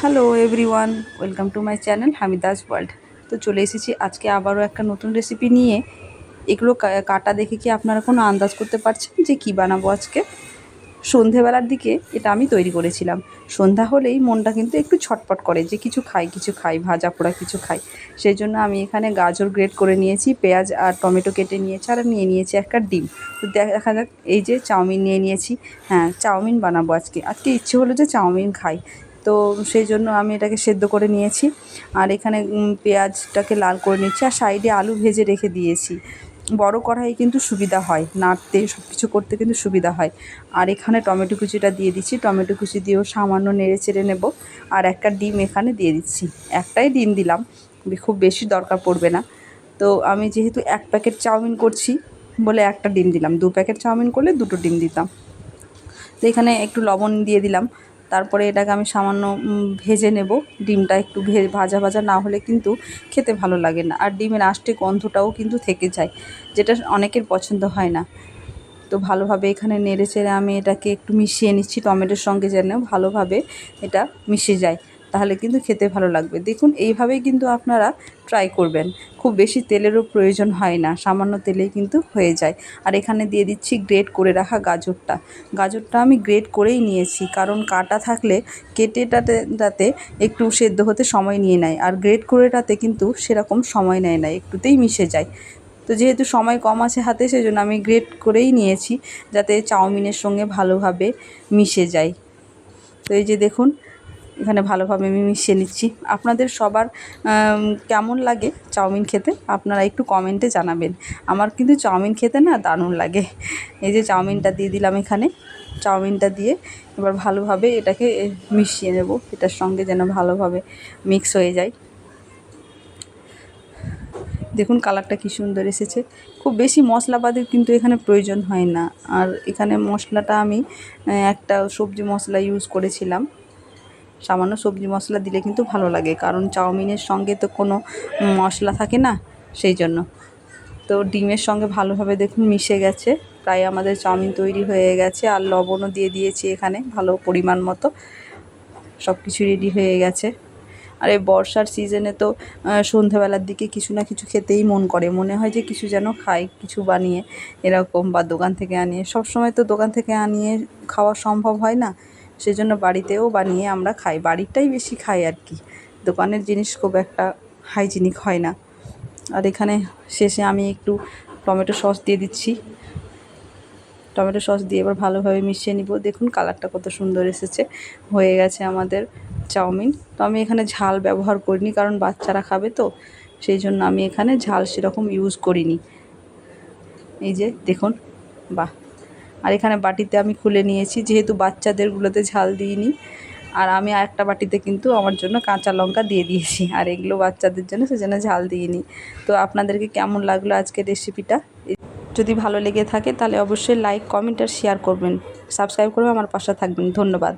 Hello everyone, welcome to my channel Hamida's world. তো চলে এসেছি আজকে আবারও একটা নতুন রেসিপি নিয়ে। এগুলো কাটা দেখে কি আপনারা কোনো আন্দাজ করতে পারছেন যে কি বানাবো আজকে? সন্ধেবেলার দিকে এটা আমি তৈরি করেছিলাম। সন্ধ্যা হলেই মনটা কিন্তু একটু ছটপট করে যে কিছু খাই, ভাজা পোড়া কিছু খাই। সেই জন্য আমি এখানে গাজর গ্রেট করে নিয়েছি, পেঁয়াজ আর টমেটো কেটে নিয়েছি, আর নিয়ে নিয়েছি একটা ডিম। তো দেখা যাক, এই যে চাউমিন নিয়ে নিয়েছি। হ্যাঁ, চাউমিন বানাবো আজকে। ইচ্ছে হলো যে চাউমিন খাই। তো সেই জন্য আমি এটাকে সেদ্ধ করে নিয়েছি। আর এখানে পেঁয়াজটাকে লাল করে নিচ্ছি, আর সাইডে আলু ভেজে রেখে দিয়েছি। বড় কড়াই কিন্তু সুবিধা হয়, নাড়তে সব কিছু করতে কিন্তু সুবিধা হয়। আর এখানে টমেটো কুচিটা দিয়ে দিচ্ছি, টমেটো কুচি দিয়েও সামান্য নেড়ে চেড়ে নেব। আর একটা ডিম এখানে দিয়ে দিচ্ছি, একটাই ডিম দিলাম, খুব বেশি দরকার পড়বে না। তো আমি যেহেতু 1 প্যাকেট চাউমিন করছি বলে একটা ডিম দিলাম, 2 প্যাকেট চাউমিন করলে 2টো ডিম দিতাম। তো এখানে একটু লবণ দিয়ে দিলাম। তারপরে এটাকে আমি সামান্য ভেজে নেব। ডিমটা একটু ভাজা ভাজা না হলে কিন্তু খেতে ভালো লাগে না, আর ডিমের আষ্টে গন্ধটাও কিন্তু থেকে যায়, যেটা অনেকের পছন্দ হয় না। তো ভালোভাবে এখানে নেড়ে চেড়ে আমি এটাকে একটু মিশিয়ে নিচ্ছি টমেটোর সঙ্গে, যেন ভালোভাবে এটা মিশে যায়, তাহলে কিন্তু খেতে ভালো লাগবে। দেখুন, এইভাবেই কিন্তু আপনারা ট্রাই করবেন। খুব বেশি তেলেরও প্রয়োজন হয় না, সামান্য তেলেই কিন্তু হয়ে যায়। আর এখানে দিয়ে দিচ্ছি গ্রেট করে রাখা গাজরটা আমি গ্রেট করেই নিয়েছি, কারণ কাটা থাকলে কেটেটাতে একটু সেদ্ধ হতে সময় নিয়ে নেয়, আর গ্রেট করেটাতে কিন্তু সেরকম সময় নেয় না, একটুতেই মিশে যায়। তো যেহেতু সময় কম আছে হাতে, সেজন্য আমি গ্রেট করেই নিয়েছি, যাতে চাউমিনের সঙ্গে ভালোভাবে মিশে যায়। তো এই যে দেখুন, এখানে ভালোভাবে আমি মিশিয়ে নিচ্ছি। আপনাদের সবার কেমন লাগে চাউমিন খেতে, আপনারা একটু কমেন্টে জানাবেন। আমার কিন্তু চাউমিন খেতে না দারুণ লাগে। এই যে চাউমিনটা দিয়ে দিলাম এখানে। চাউমিনটা দিয়ে এবার ভালোভাবে এটাকে মিশিয়ে নেব, এটার সঙ্গে যেন ভালোভাবে মিক্স হয়ে যায়। দেখুন কালারটা কী সুন্দর এসেছে। খুব বেশি মশলাপাতির কিন্তু এখানে প্রয়োজন হয় না। আর এখানে মশলাটা আমি একটা সবজি মশলা ইউজ করেছিলাম। সামান্য সবজি মশলা দিলে কিন্তু ভালো লাগে, কারণ চাউমিনের সঙ্গে তো কোনো মশলা থাকে না, সেই জন্য। তো ডিমের সঙ্গে ভালোভাবে দেখুন মিশে গেছে, প্রায় আমাদের চাউমিন তৈরি হয়ে গেছে। আর লবণও দিয়ে দিয়েছি এখানে ভালো পরিমাণ মতো, সব কিছু রেডি হয়ে গেছে। আর এই বর্ষার সিজনে তো সন্ধ্যাবেলার দিকে কিছু না কিছু খেতেই মন করে, মনে হয় যে কিছু যেন খাই, কিছু বানিয়ে এরকম, বা দোকান থেকে আনিয়ে। সবসময় তো দোকান থেকে আনিয়ে খাওয়া সম্ভব হয় না, সেজন্য বাড়িতেও বানিয়ে আমরা খাই, বাড়িরটাই বেশি খাই আর কি। দোকানের জিনিস খুব একটা হাইজিনিক হয় না। আর এখানে শেষে আমি একটু টমেটো সস দিয়ে দিচ্ছি। টমেটো সস দিয়ে এবার ভালোভাবে মিশিয়ে নিব। দেখুন কালারটা কত সুন্দর এসেছে। হয়ে গেছে আমাদের চাউমিন। তো আমি এখানে ঝাল ব্যবহার করিনি, কারণ বাচ্চারা খাবে তো, সেই জন্য আমি এখানে ঝাল সেরকম ইউজ করিনি। এই যে দেখুন, বাহ! আর এখানে বাটিতে আমি খুলে নিয়েছি, যেহেতু বাচ্চাদেরগুলোতে ঝাল দিইনি। আর আমি আরেকটা বাটিতে কিন্তু আমার জন্য কাঁচা লঙ্কা দিয়ে দিয়েছি, আর এগুলো বাচ্চাদের জন্য, সেজন্য ঝাল দিইনি। তো আপনাদেরকে কেমন লাগলো আজকের রেসিপিটা? যদি ভালো লেগে থাকে তাহলে অবশ্যই লাইক, কমেন্ট আর শেয়ার করবেন। সাবস্ক্রাইব করে আমার পাশে থাকবেন। ধন্যবাদ।